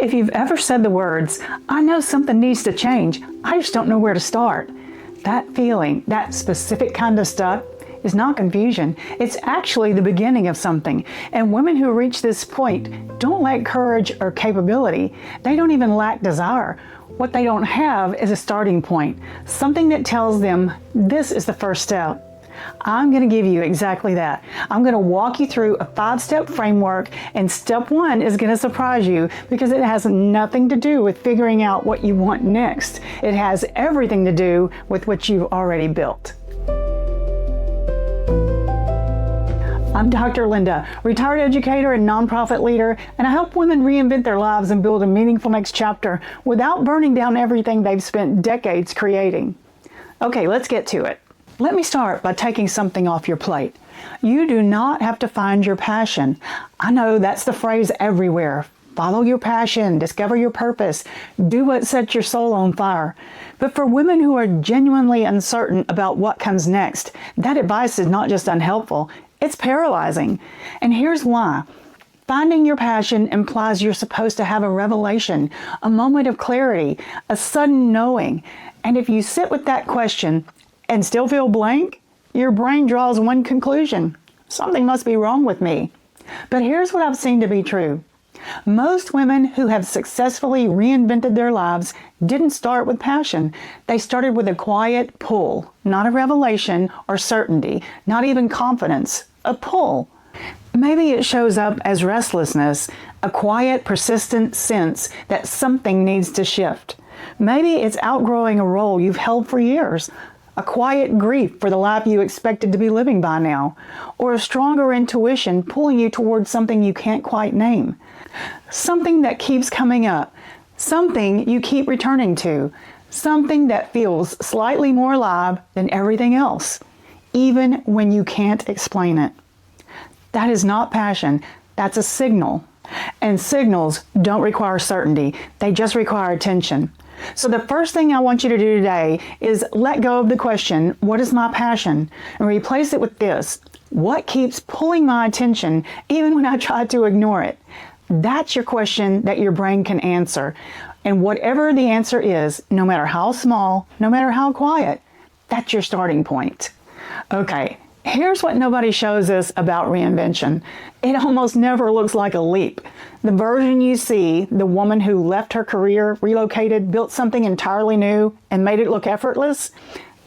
If you've ever said the words, "I know something needs to change, I just don't know where to start," that feeling, that specific kind of stuck, is not confusion. It's actually the beginning of something. And women who reach this point don't lack courage or capability. They don't even lack desire. What they don't have is a starting point, something that tells them this is the first step. I'm going to give you exactly that. I'm going to walk you through a 5-step framework, and step 1 is going to surprise you because it has nothing to do with figuring out what you want next. It has everything to do with what you've already built. I'm Dr. Linda, retired educator and nonprofit leader, and I help women reinvent their lives and build a meaningful next chapter without burning down everything they've spent decades creating. Okay, let's get to it. Let me start by taking something off your plate. You do not have to find your passion. I know that's the phrase everywhere. Follow your passion, discover your purpose, do what sets your soul on fire. But for women who are genuinely uncertain about what comes next, that advice is not just unhelpful, it's paralyzing. And here's why. Finding your passion implies you're supposed to have a revelation, a moment of clarity, a sudden knowing. And if you sit with that question and still feel blank, your brain draws one conclusion: something must be wrong with me. But here's what I've seen to be true. Most women who have successfully reinvented their lives didn't start with passion. They started with a quiet pull, not a revelation or certainty, not even confidence, a pull. Maybe it shows up as restlessness, a quiet, persistent sense that something needs to shift. Maybe it's outgrowing a role you've held for years, a quiet grief for the life you expected to be living by now, or a stronger intuition pulling you towards something you can't quite name. Something that keeps coming up, something you keep returning to, something that feels slightly more alive than everything else, even when you can't explain it. That is not passion, that's a signal. And signals don't require certainty, they just require attention. So the first thing I want you to do today is let go of the question, what is my passion? And replace it with this: what keeps pulling my attention even when I try to ignore it? That's your question that your brain can answer. And whatever the answer is, no matter how small, no matter how quiet, that's your starting point. Okay, here's what nobody shows us about reinvention. It almost never looks like a leap. The version you see, the woman who left her career, relocated, built something entirely new, and made it look effortless,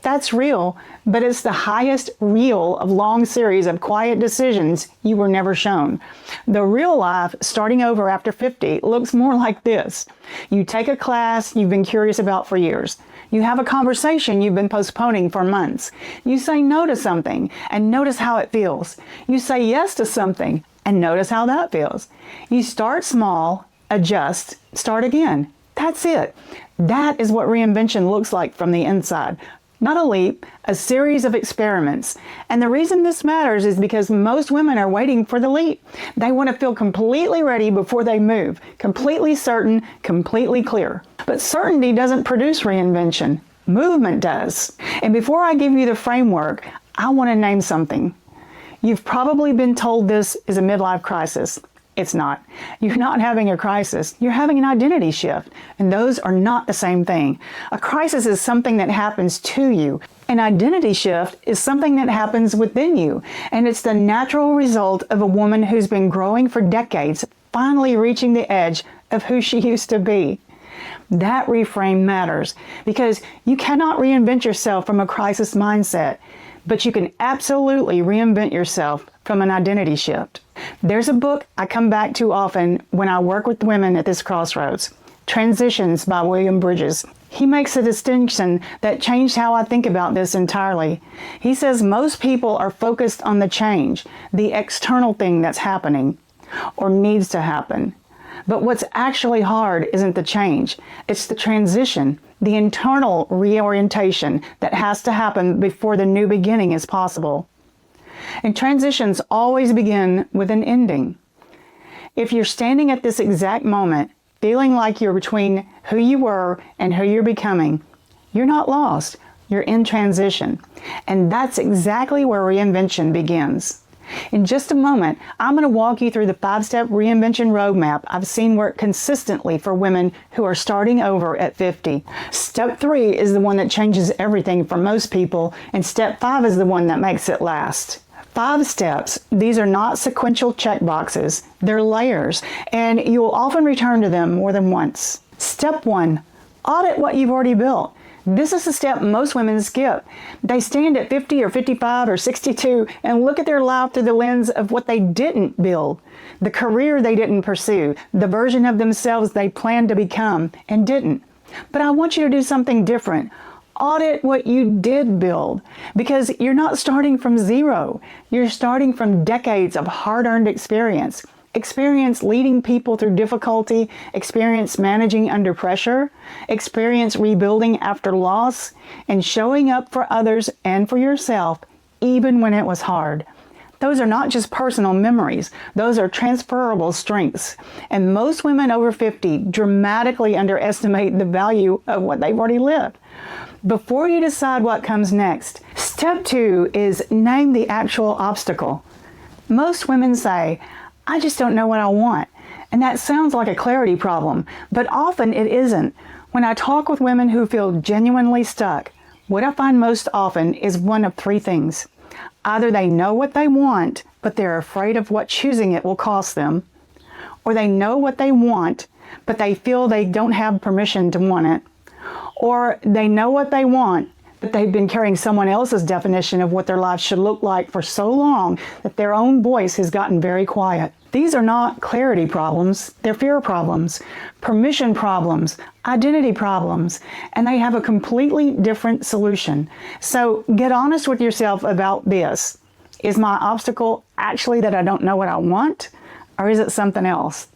that's real, but it's the highest reel of long series of quiet decisions you were never shown. The real life, starting over after 50, looks more like this. You take a class you've been curious about for years. You have a conversation you've been postponing for months. You say no to something and notice how it feels. You say yes to something and notice how that feels. You start small, adjust, start again. That's it. That is what reinvention looks like from the inside. Not a leap, a series of experiments. And the reason this matters is because most women are waiting for the leap. They want to feel completely ready before they move, completely certain, completely clear. But certainty doesn't produce reinvention. Movement does. And before I give you the framework, I want to name something. You've probably been told this is a midlife crisis. It's not. You're not having a crisis. You're having an identity shift. And those are not the same thing. A crisis is something that happens to you. An identity shift is something that happens within you. And it's the natural result of a woman who's been growing for decades, finally reaching the edge of who she used to be. That reframe matters because you cannot reinvent yourself from a crisis mindset, but you can absolutely reinvent yourself from an identity shift. There's a book I come back to often when I work with women at this crossroads, Transitions by William Bridges. He makes a distinction that changed how I think about this entirely. He says most people are focused on the change, the external thing that's happening or needs to happen. But what's actually hard isn't the change, it's the transition, the internal reorientation that has to happen before the new beginning is possible. And transitions always begin with an ending. If you're standing at this exact moment, feeling like you're between who you were and who you're becoming, you're not lost, you're in transition. And that's exactly where reinvention begins. In just a moment, I'm going to walk you through the 5-step reinvention roadmap I've seen work consistently for women who are starting over at 50. Step 3 is the one that changes everything for most people, and step 5 is the one that makes it last. 5 steps. These are not sequential check boxes. They're layers, and you will often return to them more than once. Step 1. Audit what you've already built. This is the step most women skip. They stand at 50 or 55 or 62 and look at their life through the lens of what they didn't build, the career they didn't pursue, the version of themselves they planned to become and didn't. But I want you to do something different. Audit what you did build, because you're not starting from zero. You're starting from decades of hard-earned experience. Experience leading people through difficulty, experience managing under pressure, experience rebuilding after loss, and showing up for others and for yourself, even when it was hard. Those are not just personal memories. Those are transferable strengths. And most women over 50 dramatically underestimate the value of what they've already lived. Before you decide what comes next, step 2 is name the actual obstacle. Most women say, I just don't know what I want. And that sounds like a clarity problem, but often it isn't. When I talk with women who feel genuinely stuck, what I find most often is one of 3 things. Either they know what they want, but they're afraid of what choosing it will cost them, or they know what they want, but they feel they don't have permission to want it, or they know what they want, but they've been carrying someone else's definition of what their life should look like for so long that their own voice has gotten very quiet. These are not clarity problems, they're fear problems, permission problems, identity problems, and they have a completely different solution. So get honest with yourself about this. Is my obstacle actually that I don't know what I want, or is it something else?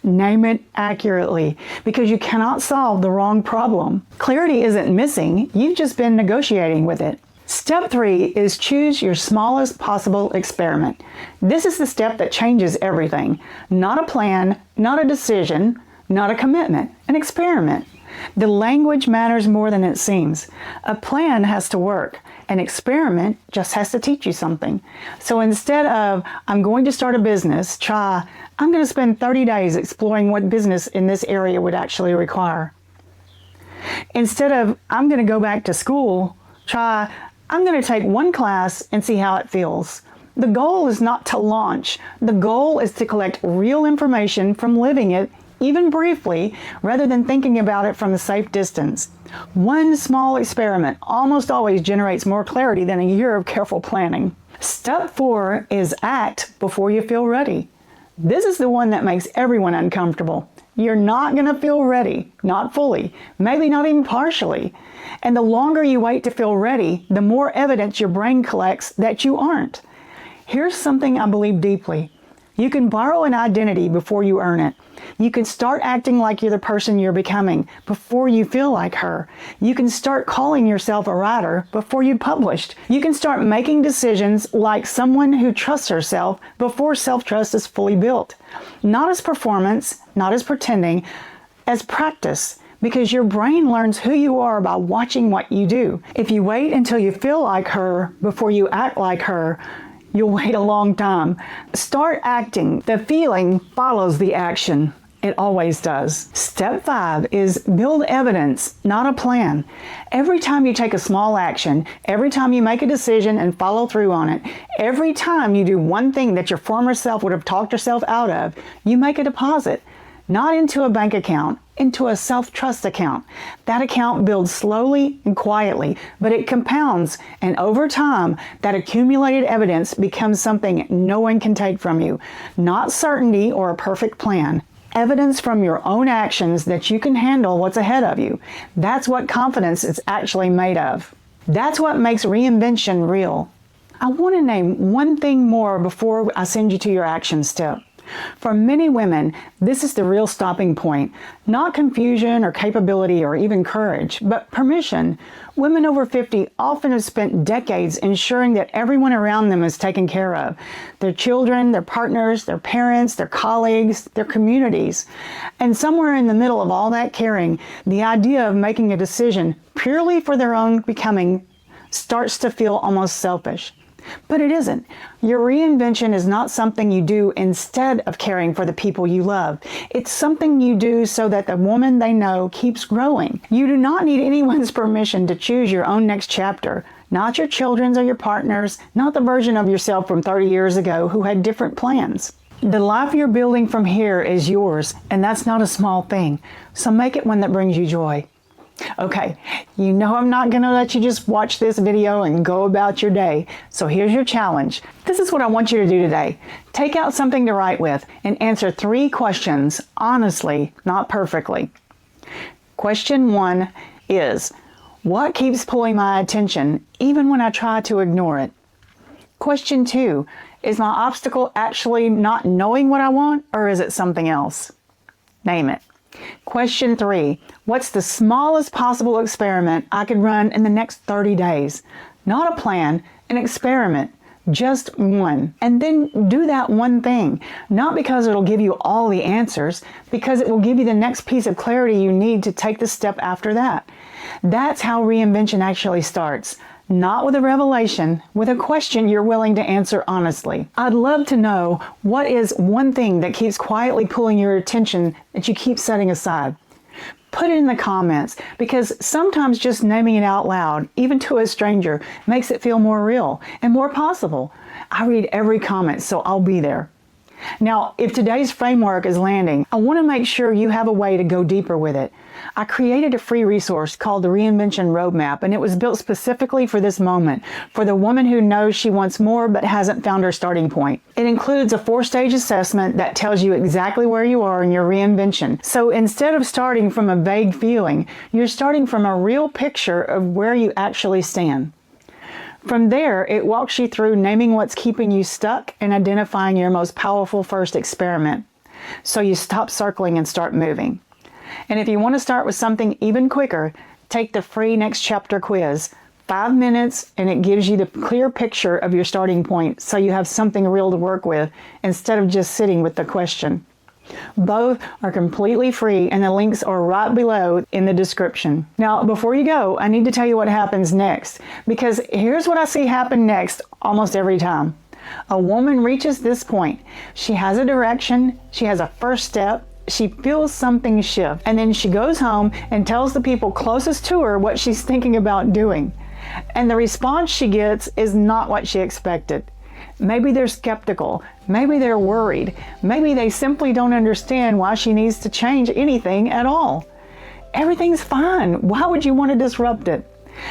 Name it accurately, because you cannot solve the wrong problem. Clarity isn't missing, you've just been negotiating with it. Step 3 is choose your smallest possible experiment. This is the step that changes everything. Not a plan, not a decision, not a commitment, an experiment. The language matters more than it seems. A plan has to work. An experiment just has to teach you something. So instead of, I'm going to start a business, try, I'm going to spend 30 days exploring what business in this area would actually require. Instead of, I'm going to go back to school, try, I'm going to take one class and see how it feels. The goal is not to launch. The goal is to collect real information from living it, even briefly, rather than thinking about it from a safe distance. One small experiment almost always generates more clarity than a year of careful planning. Step 4 is act before you feel ready. This is the one that makes everyone uncomfortable. You're not going to feel ready, not fully, maybe not even partially. And the longer you wait to feel ready, the more evidence your brain collects that you aren't. Here's something I believe deeply. You can borrow an identity before you earn it. You can start acting like you're the person you're becoming before you feel like her. You can start calling yourself a writer before you published. You can start making decisions like someone who trusts herself before self-trust is fully built. Not as performance, not as pretending, as practice. Because your brain learns who you are by watching what you do. If you wait until you feel like her before you act like her, you'll wait a long time. Start acting. The feeling follows the action. It always does. Step 5 is build evidence, not a plan. Every time you take a small action, every time you make a decision and follow through on it, every time you do one thing that your former self would have talked yourself out of, you make a deposit. Not into a bank account, into a self-trust account. That account builds slowly and quietly, but it compounds, and over time, that accumulated evidence becomes something no one can take from you. Not certainty or a perfect plan. Evidence from your own actions that you can handle what's ahead of you. That's what confidence is actually made of. That's what makes reinvention real. I want to name one thing more before I send you to your action step. For many women, this is the real stopping point. Not confusion or capability or even courage, but permission. Women over 50 often have spent decades ensuring that everyone around them is taken care of. Their children, their partners, their parents, their colleagues, their communities. And somewhere in the middle of all that caring, the idea of making a decision purely for their own becoming starts to feel almost selfish. But it isn't. Your reinvention is not something you do instead of caring for the people you love. It's something you do so that the woman they know keeps growing. You do not need anyone's permission to choose your own next chapter. Not your children's or your partner's, not the version of yourself from 30 years ago who had different plans. The life you're building from here is yours, and that's not a small thing. So make it one that brings you joy. Okay, you know I'm not going to let you just watch this video and go about your day. So here's your challenge. This is what I want you to do today. Take out something to write with and answer 3 questions, honestly, not perfectly. Question 1 is, what keeps pulling my attention even when I try to ignore it? Question 2, is my obstacle actually not knowing what I want, or is it something else? Name it. Question 3, what's the smallest possible experiment I could run in the next 30 days? Not a plan, an experiment, just one. And then do that one thing, not because it'll give you all the answers, because it will give you the next piece of clarity you need to take the step after that. That's how reinvention actually starts. Not with a revelation, with a question you're willing to answer honestly. I'd love to know what is one thing that keeps quietly pulling your attention that you keep setting aside. Put it in the comments, because sometimes just naming it out loud, even to a stranger, makes it feel more real and more possible. I read every comment, so I'll be there. Now, if today's framework is landing, I want to make sure you have a way to go deeper with it. I created a free resource called the Reinvention Roadmap, and it was built specifically for this moment, for the woman who knows she wants more but hasn't found her starting point. It includes a 4-stage assessment that tells you exactly where you are in your reinvention. So instead of starting from a vague feeling, you're starting from a real picture of where you actually stand. From there, it walks you through naming what's keeping you stuck and identifying your most powerful first experiment. So you stop circling and start moving. And if you want to start with something even quicker, take the free next chapter quiz. 5 minutes, and it gives you the clear picture of your starting point so you have something real to work with instead of just sitting with the question. Both are completely free, and the links are right below in the description. Now, before you go, I need to tell you what happens next, because here's what I see happen next almost every time. A woman reaches this point. She has a direction, she has a first step, she feels something shift, and then she goes home and tells the people closest to her what she's thinking about doing. And the response she gets is not what she expected. Maybe they're skeptical, maybe they're worried, maybe they simply don't understand why she needs to change anything at all. Everything's fine. Why would you want to disrupt it?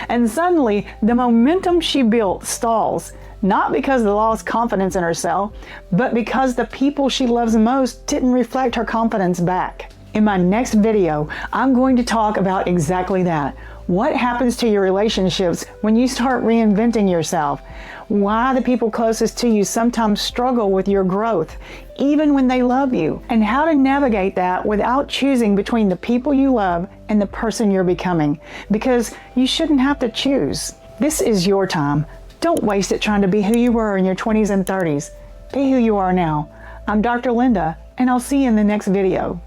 And suddenly, the momentum she built stalls, not because they lost confidence in herself, but because the people she loves most didn't reflect her confidence back. In my next video, I'm going to talk about exactly that. What happens to your relationships when you start reinventing yourself? Why the people closest to you sometimes struggle with your growth, even when they love you, and how to navigate that without choosing between the people you love and the person you're becoming, because you shouldn't have to choose. This is your time. Don't waste it trying to be who you were in your 20s and 30s. Be who you are now. I'm Dr. Linda, and I'll see you in the next video.